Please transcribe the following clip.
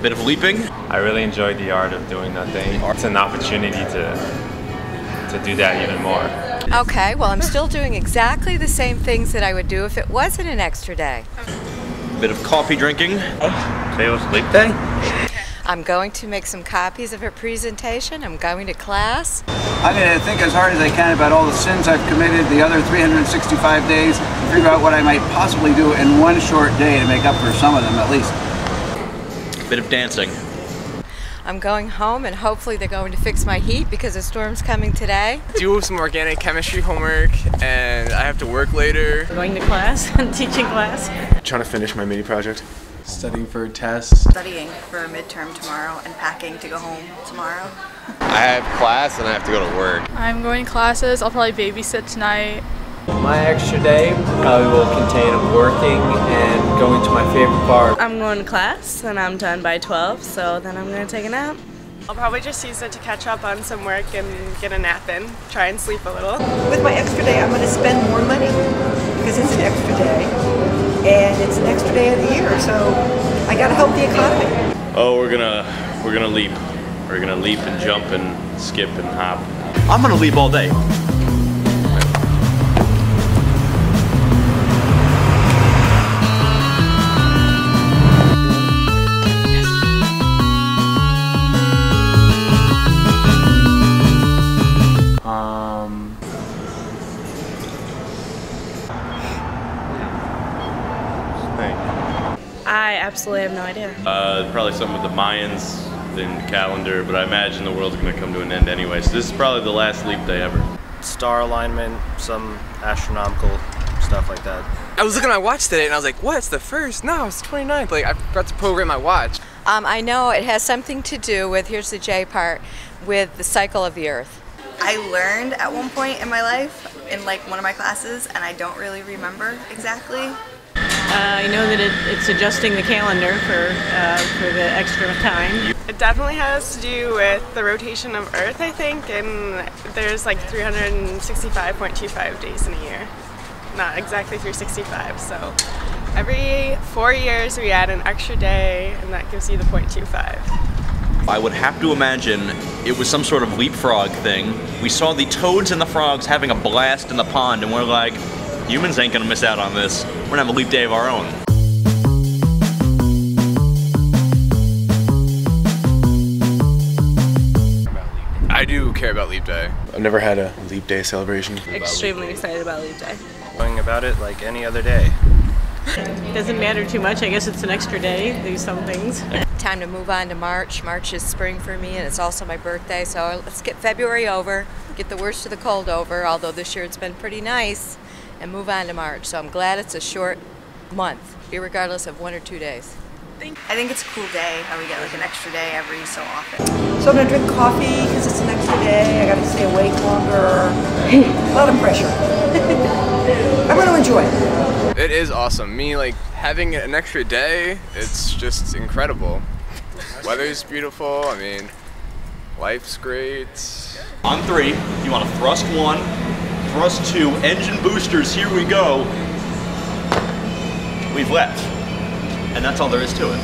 Bit of leaping. I really enjoyed the art of doing nothing. It's an opportunity to do that even more. Okay, well, I'm still doing exactly the same things that I would do if it wasn't an extra day. Bit of coffee drinking. Today was leap day? I'm going to make some copies of a presentation. I'm going to class. I'm going to think as hard as I can about all the sins I've committed the other 365 days, and figure out what I might possibly do in one short day to make up for some of them at least. Bit of dancing. I'm going home and hopefully they're going to fix my heat because a storm's coming today. Do some organic chemistry homework and I have to work later. Going to class, teaching class. Trying to finish my mini project. Studying for tests. Studying for a midterm tomorrow and packing to go home tomorrow. I have class and I have to go to work. I'm going to classes. I'll probably babysit tonight. My extra day probably will contain of working and going to my favorite bar. I'm going to class and I'm done by 12, so then I'm going to take a nap. I'll probably just use it to catch up on some work and get a nap in, try and sleep a little. With my extra day, I'm going to spend more money because it's an extra day and it's an extra day of the year, so I got to help the economy. Oh, we're gonna leap. We're gonna leap and jump and skip and hop. I'm gonna leap all day. I absolutely have no idea. Probably something with the Mayans in the calendar, but I imagine the world's gonna come to an end anyway. So this is probably the last leap day ever. Star alignment, some astronomical stuff like that. I was looking at my watch today and I was like, what, it's the first? No, it's the 29th. Like, I forgot to program my watch. I know it has something to do with, here's the J part, with the cycle of the Earth. I learned at one point in my life, in like one of my classes, and I don't really remember exactly. I know that it's adjusting the calendar for the extra time. It definitely has to do with the rotation of Earth, I think, and there's like 365.25 days in a year. Not exactly 365, so every 4 years we add an extra day, and that gives you the 0.25. I would have to imagine it was some sort of leapfrog thing. We saw the toads and the frogs having a blast in the pond, and we're like, humans ain't gonna miss out on this. We're gonna have a leap day of our own. I do care about leap day. I've never had a leap day celebration. Extremely excited about leap day. Going about it like any other day. Doesn't matter too much. I guess it's an extra day. Do some things. Time to move on to March. March is spring for me and it's also my birthday, so let's get February over, get the worst of the cold over, although this year it's been pretty nice, and move on to March. So I'm glad it's a short month, irregardless of 1 or 2 days. I think it's a cool day how we get like an extra day every so often. So I'm going to drink coffee because it's an extra day. I got to stay awake longer. A lot of pressure. I'm going to enjoy it. It is awesome. Me, like, having an extra day, it's just incredible. Weather's beautiful. I mean, life's great. On 3, you want to thrust 1, thrust 2, engine boosters, here we go. We've left. And that's all there is to it.